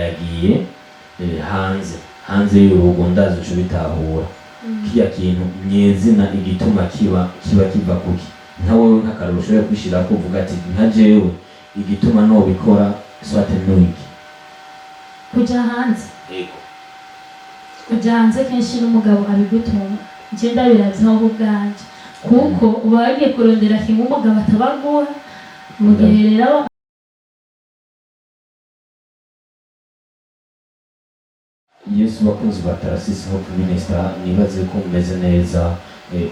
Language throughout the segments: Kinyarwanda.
yagiye hanze y'urugo ndazi uco bitahura kiya kintu nyezina igituma kiba kiva kuki nka wewe nk'akarero ushobora kwishirako uvuga ati nka jewe igituma nobikora swate n'iki kuja hanze kuja hanze kenshi n'umugabo abigutuma nje ndabiravyaho ubwanje kuko uba wagiye kurondera kimwe umugabo atabaguha mu gihe rero Yesu bakunzi ba Tarasisi Hope Minister nibaze ko mumeze neza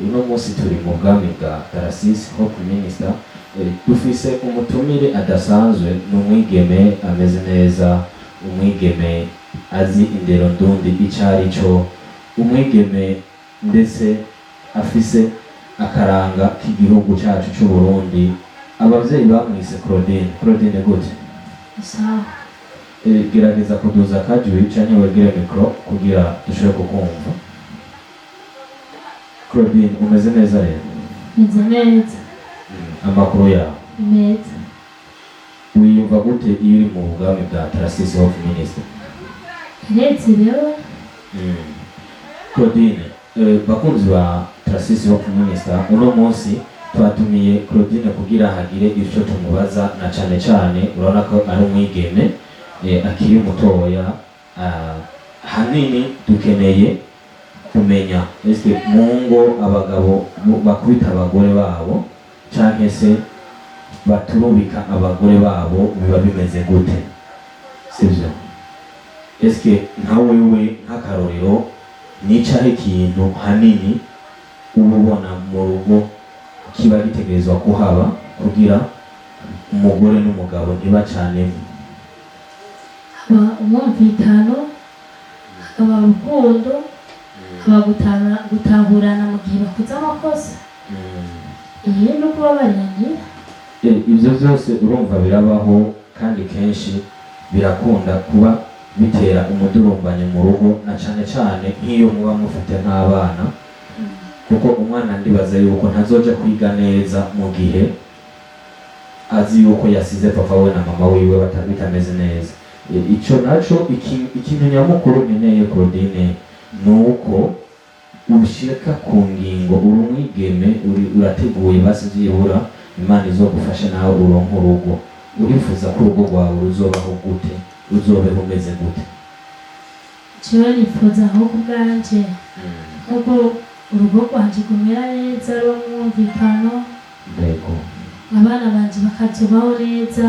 uno munsi turi mu bwami bwa Tarasisi Hope Minister dufise umutumire adasanzwe n'umwigeme ameze neza umwigeme azi indero ndundi icari co umwigeme ndetse afise akaranga k'igihugu cacu c'u Burundi abavyeyi bamwise Claudine gute sawa gerageza kuduza akajwi canke wegere mikro kugira dushobore kukumva. Claudine umeze neza rero? meze neza. Amakuru yawe? Meza. Wiyumva gute iyo uri mu bwami bwa Tarasisi Hope Minister? Neza rero. Claudine, bakunzi ba Tarasisi Hope Minister uno munsi twatumiye Claudine kugira hagire ivyo tumubaza na cane urabona ko ari umwigeme akiri mutoya hanini dukeneye kumenya ese mu ngo abagabo bakubita abagore babo canke se baturubika abagore babo biba bimeze gute sivyo eske nka wewe nk'akarorero nicahe ikintu hanini ubona mu rugo kiba gitegerezwa kuhaba kugira umugore n'umugabo ntibacanemo umwumvikano hakaba urukundo hakaba gutahurana mu gihe bakoze amakosa no kubabarirana ibyo byose urumva birabaho kandi kenshi birakunda kuba bitera umudurumbanyo mu rugo na cane nk'iyo muba mufite nk'abana kuko umwana ndibaza yuko ntazoja kwiga neza mu gihe azi yuko yasize papa we na mama wiwe bitameze neza. Ico naco ikintu nyamukuru nkeneye Claudine nuko ushika ku ngingo uri umwigeme urateguye basi vyibura Imana izogufasha nawe uronka urugo urifuza ko urugo rwawe ruzobaho gute ruzobeho umeze gute? Jewe nifuza aho kubwanje kuko urugo rwanje kumera neza rumwumvikano abana banje bakazobaho neza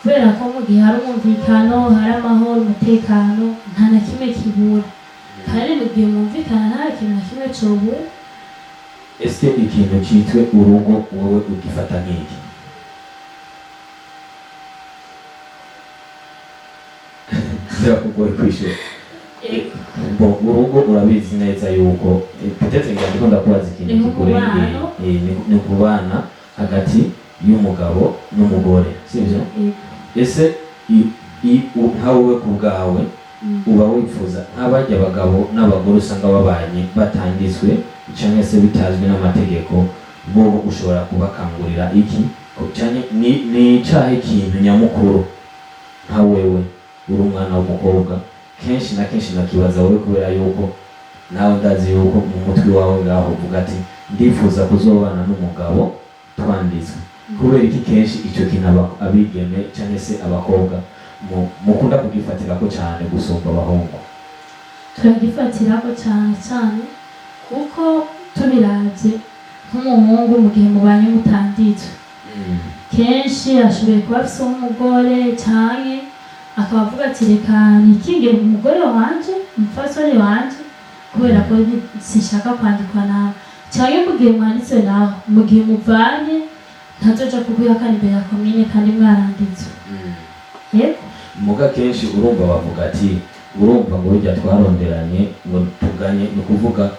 kubera ko mu gihe hari umwumvikano hari amahoro umutekano nta na kimwe kibura kandi mu gihe mwumvikana nta kintu na kimwe cobura. Ese ikintu citwe urugo wowe ugifata nk'iki? Birakugoye kwishura. Urugo urabizi neza yuko peut-être ndiko ndakubaza ikintu kikurengeye ni kubana hagati y'umugabo n'umugore sivyo? Ese nkawe ku bwawe uba wifuza nk'abarya abagabo n'abagore usanga babanye batangizwe canke se bitazwi n'amategeko bo ushobora kubakangurira iki canke ni icahe kintu nyamukuru nka wewe uri umwana w'umukobwa kenshi na kenshi nakibaza wowe kubera yuko nawe ndazi yuko mu mutwe wawe ngaho uvuga ati ndifuza kuzobana n'umugabo twanditswe kubera iki kenshi ico kintu abigeme canke se abakobwa mukunda kugifatirako cane gusumba abahungu? Turagifatirako cane kuko tubiravye nk'umuhungu mu gihe mubanye mutanditswe kenshi ashoboye kuba afise umugore canke akaba avuga ati reka nikinge umugore wanje umupfasoni wanje kubera ko sinshaka kwandikwa nawe canke mu gihe mwanditswe nawe mu gihe muvanye ntazoja kukwihakana imbere ya komine kandi mwaranditswe. Muga kenshi urumva bavuga ati urumva ngo burya twaronderanye ngo tuganye ni ukuvuga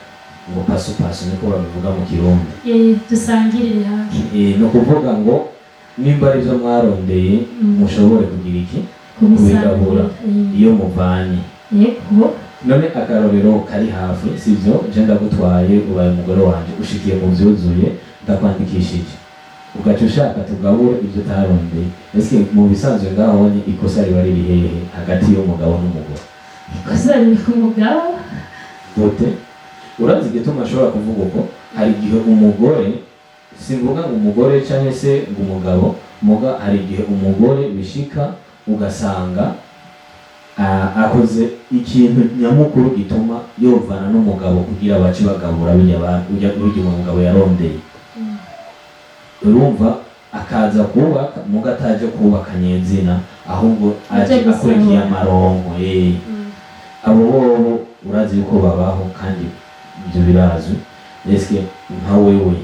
ngo paso niko babivuga mu Kirundi dusangirire hamwe ni ukuvuga ngo nimba arivyo mwarondeye mushobore kugira iki kubigabura iyo muvanye. None akarorero kari hafi sivyo je ndagutwaye ubaye umugore wanje ushikiye mu vyuzuye ndakwandikishije ugaca ushaka tugabure ibyo utarondeye. Ese mu bisanzwe ngaho ni ikosa riba riri hehe hagati y'umugabo n'umugore? ikosa riri ku mugabo. Gute? Urazi igituma ashobora kuvuga uko hari igihe umugore, simvuga ngo umugore cyangwa se ngo umugabo, muga hari igihe umugore bishika ugasanga akoze ikintu nyamukuru gituma yovana n'umugabo kugira bace bagabura ujya umugabo yarondeye. Urumva akaza kubaka muga ataje kubaka nyezina, ahubwo aje akurikiye amarongo. Abo bobo urazi yuko babaho kandi ibyo birazwi. Eske nka wewe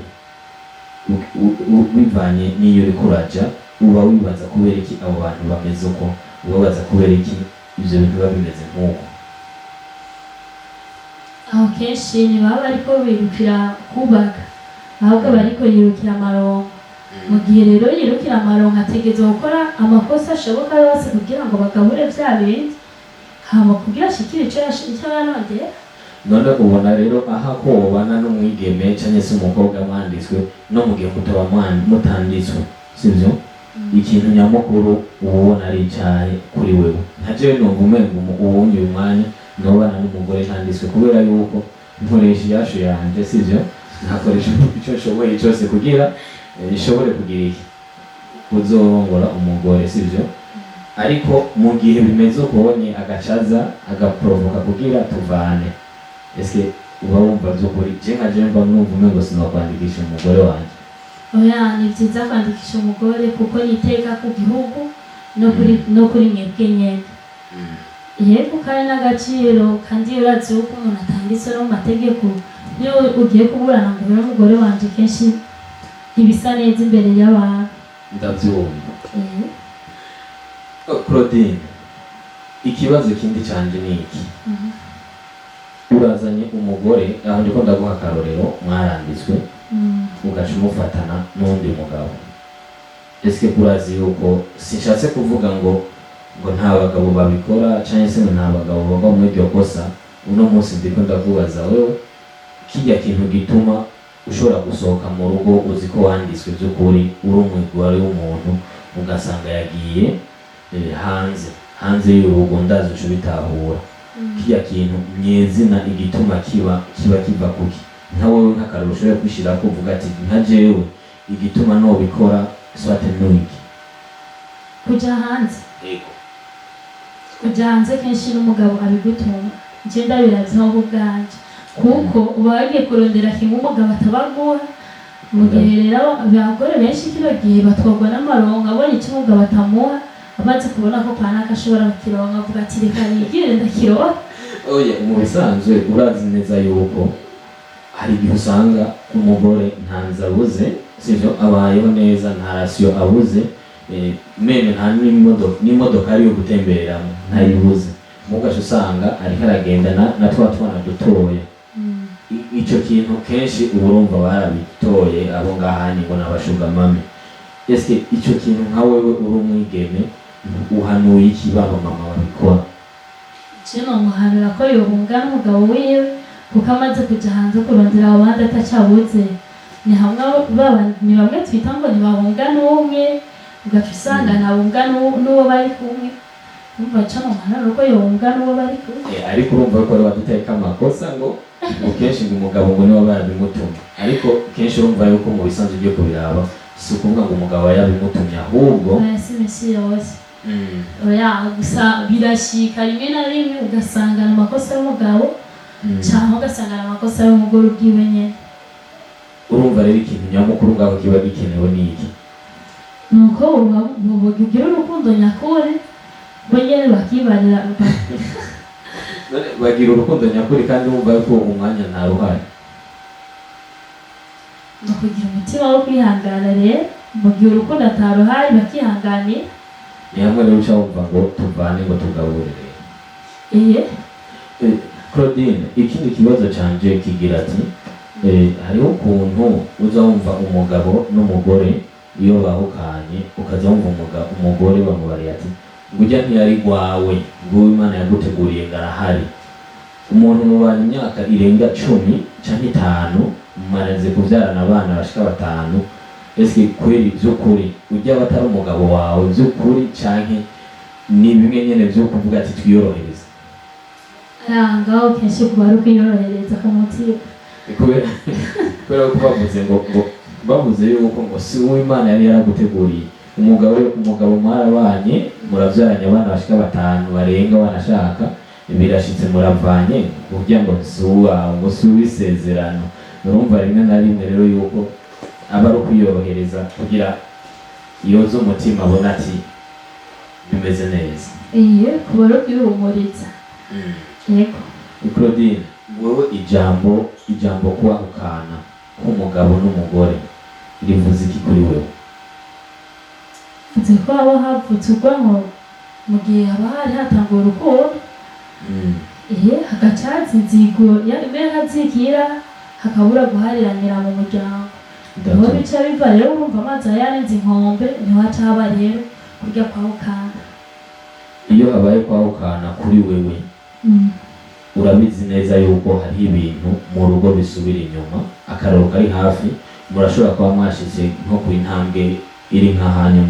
bivanye n'iyo uriko uraja uba wibaza kubera iki abo bantu bameze uko, ubabaza kubera iki ibyo bintu biba bimeze nk'uko? aho kenshi ntibaba bariko birukira kubaka, ahubwo bariko yirukira amarongo. Mu gihe rero yirukira amarongo ategerezwa gukora amakosa ashoboka yose kugira ngo bagabure vya bindi, hama kugira ashikire ico yarondeye. None ubona rero aha ko wobana n'umwigeme canke se umukobwa mwanditswe no mu gihe mutaba mutanditswe, sivyo? Ikintu nyamukuru ubona ari icahe kuri wewe? Nka jewe numva umengo uwundi uyu mwanya nobana n'umugore ntanditswe, kubera yuko nkoresha iyasho yanje, sivyo? Ntakoresha ico nshoboye cose kugira ishobore kugira iki kuzorongora umugore, sivyo? Ariko mu gihe bimeze uko ubonye agacaza agaprovoka kugira tuvane, ese uba wumva by'ukuri? Je nka jewe mba numva umengo sinokwandikisha umugore wanje. Oya, ni vyiza kwandikisha umugore kuko niteka ku gihugu no kuri mwebwe nyene. Yego kandi n'agaciro, kandi urazi yuko umuntu atanditse no mu mategeko, niyo ugiye kuburana ngo ube umugore wanje kenshi ntibisa neza imbere y'abantu. Ndavyumva. Claudine, ikibazo kindi canje ni iki? Urazanye umugore, aho ndiko ndaguha akarorero, mwaranditswe ugaca umufatana n'undi mugabo. Ese urazi yuko sinshatse kuvuga ngo nta bagabo babikora cyangwa se nta bagabo bava muri iryo kosa. Uno munsi ndiko ndakubaza wewe, kijya kintu gituma ushobora gusohoka mu rugo uzi ko wanditswe by'ukuri uri umugore w'umuntu, ugasanga yagiye hanze y'urugo, ndazi uco bitahura. Kijya kintu nyezina igituma kiva kuki? Nka wewe nk'akararo ushobora kwishira ko uvuga ati nka jewe igituma nobikora swate n'iki? Kuja hanze. Yego. Kuja hanze kenshi n'umugabo abigutuma. Je ndabiravye aho ubwanje, kuko uba wagiye kurondera kimwe umugabo atabaguha. Mu gihe rero abagore benshi kino gihe batwagwa n'amarongo, abonye icyo umugabo atamuha, amaze kubona ko kanaka ashobora kukironka avuga ati reka nigire ndakironka. Oya, mu bisanzwe urazi neza yuko hari igihe usanga umugore ntanze abuze, sivyo? Abayeho neza, nta rasiyo abuze, meme nta n'imodoka ari yo gutembereramo ntayibuze, mugasha usanga ariko aragenda na twa twana dutoya. Ico kintu kenshi uba urumva barabitoye abo ngahani ngo n'abashugamame. Ese ico kintu nka wewe uri umwigeme uhanuye iki baba mama babikora? Je nomuhanura ko yobunga n'umugabo wiwe, kuko amaze kuja hanze kurondera abandi atacabuze. Ni bamwe twita ngo ntibabunga n'umwe, ugaca usanga ntabunga n'uwo bari kumwe. Umva ca nomuhanura ko yobunga n'uwo bari kumwe. Ariko urumva ko ari waduteka amakosa ngo kenshi ngo umugabo ngo niwe barabimutuma, ariko kenshi urumva yuko mu bisanzwe byo kubiraba si ukuvuga ngo umugabo yabimutumye, ahubwo si misi yose. Oya, gusa birashika rimwe na rimwe ugasanga amakosa y'umugabo cyangwa ugasanga amakosa y'umugore ubwiwe nyene. Urumva rero ikintu nyamukuru ngaho kiba gikenewe ni iki? Nuko ugira urukundo nyakuri, bo nyene bakibarira bagira urukundo nyakuri kandi wumva ko umwanya nta ruhare. no kugira umutima wo kwihangana rero, mu gihe urukundo ataruhari bakihanganira. Ni hamwe rero uca wumva ngo tuvane ngo tugaburire. Claudine, ikindi kibazo canje kigira ati hariho ukuntu uza wumva umugabo n'umugore iyo bahukanye, ukaza wumva umugore bamubariye ati ngujya ntiyari gwawe, ngo Imana yaguteguriye ngarahari. Umuntu mubana imyaka irenga 10 canke 5, mumaze kuvyarana abana bashika 5, ese kweri by'ukuri ujya batari umugabo wawe by'ukuri canke ni bimwe nyene byo kuvuga ati twiyorohereza ngaho kenshi kuba ari ukwiyorohereza ku mutima kubera ko bavuze yuko ngo si uw'Imana yari yaraguteguriye umugabo mwarabanye murabyaranye abana bashika 5 barenga banashaka birashitse muravanye kugira ngo ngo si uw'isezerano. Urumva rimwe na rimwe rero yuko aba ari ukwiyorohereza kugira yoze umutima abona ati bimeze neza. Kuba ari ukwihumuriza. Yego. Claudine, wowe ijambo kwahukana k'umugabo n'umugore rivuze iki kuri wewe? Nzi ko haba havutse ubwonko mu gihe haba hari hatanguye urukundo, hagacaza inzigo mbere nkazikira hakabura guhariranira mu muryango. Niho bica biva rero urumva amazi yarenze inkombe niho haca haba rero kurya kwahukana. Iyo habaye kwahukana kuri wewe urabizi neza yuko hari ibintu mu rugo bisubira inyuma, akararo kari hafi, murashobora kuba mwashyize nko ku intambwe iri nk'ahanya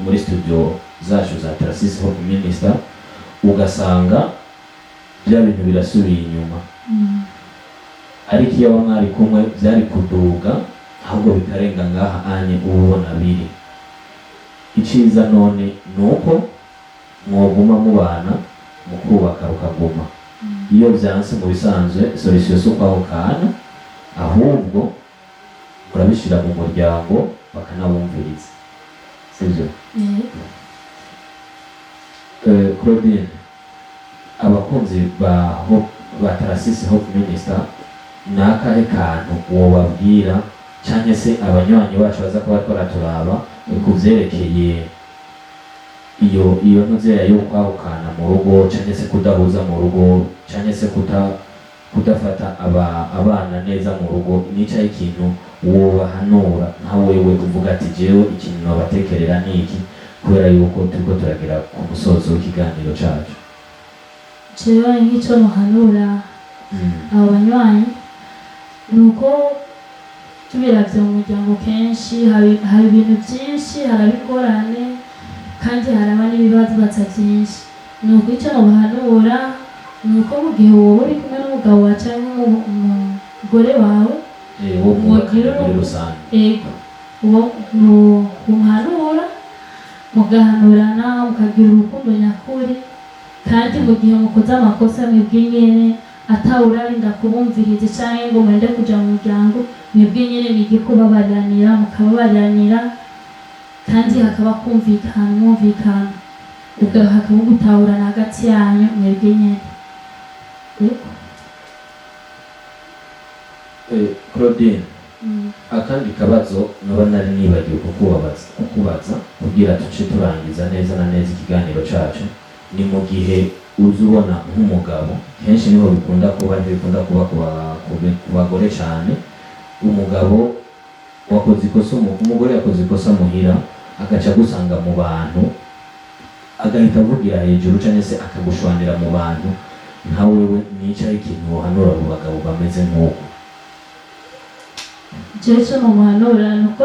muri studio zacu za Tarasisi Hope Minister, ugasanga bya bintu birasubira inyuma. Ariko iyo mwari kumwe byari kuduga ahubwo bikarenga ngaha anye ubona biri. Iciza none nuko mwoguma mubana mukubaka rukaguma. Iyo byanse mu bisanzwe solution so kwahukana, ahubwo murabishira mu muryango bakanabumviriza. Sivyo? Claudine, abakunzi ba Tarasisi Hope Minister nakahe kantu wobabwira canke se abanywanyi bacu baza kuba twaraturaba kuvyerekeye iyo ntuzeya yo kwahukana mu rugo canke se kudahuza mu rugo canke se kudafata abana neza mu rugo, nica ikintu wobahanura nka wewe uvuga ati jewe ikintu nobatekerera niki, kubera yuko turiko turagera ku musozo w'ikiganiro cacu? Jewe nk'ico muhanura abo banywanyi nuko tubiravye mu muryango kenshi hari ibintu vyinshi, harabigorane kandi haraba n'ibibazo byinshi. Nuko icyo nobahanura nuko mu gihe wowe uri kumwe n'umugabo wawe canke umugore wawe umuhanura mugahanurana mukagira urukundo nyakuri, kandi mu gihe mukoze amakosa mwebwe nyene atawurarinda kubumviriza canke ngo mwende kuja mu muryango, mwebwe nyene bige kubabariranira mukababariranira, kandi hakaba mwumvikana hakaba gutahurana hagati yanyu mwebwe nyene. Claudine, akandi kabazo naba nari nibagiwe kukubaza kugira tuce turangiza neza na neza ikiganiro cacu, ni mu gihe uzi ubona nk'umugabo kenshi niho bikunda kuba ku bagore cane, umugabo wakoze ikosa, umugore yakoze ikosa muhira agaca gusanga mu bantu agahita avugira hejuru canke se akagushwanira mu bantu, nka wewe nica ikintu wohanura abo bagabo bameze nk'uko? Jewe co nomuhanura nuko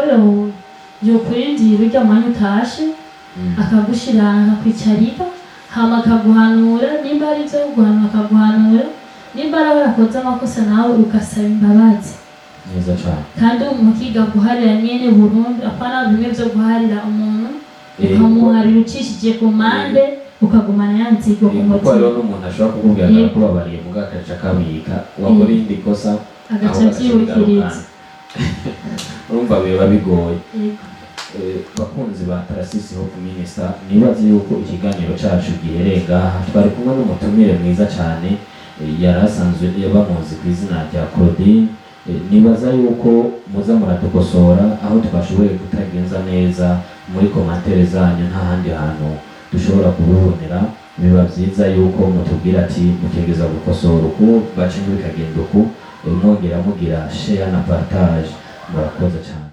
yokwirindira urya mwanya utashe akagushira akakwicarika hama akaguhanura, nimba ari ivyo guhanura akaguhanura, nimba ari aho yakoze amakosa nawe ugasaba imbabazi. Neza cane. Kandi mukiga guharira nyene burundu, apana bimwe vyo guharira umuntu ukamuharira ucishije ku mpande ukagumana ya nzigo ku mutima. Kuko hariho n'umuntu ashobora kukubwira ko akubabariye muga agaca akabika, wakora irindi kosa agaca avyibukiriza. Urumva biba bigoye. Bakunzi ba Tarasisi Hope Minister, nibaze yuko ikiganiro cacu gihereye ngaha. Twari kumwe n'umutumire mwiza cane yarasanzwe bamuzi ku izina rya Claudine. Nibaza yuko muza muradukosora aho twashoboye kutagenza neza muri komantere zanyu, nta handi hantu dushobora kubibonera. Biba vyiza yuko mutubwira ati mutegeza gukosora uku bacinye bikagenda uku, mwongera mugira share na partage. Murakoze cyane.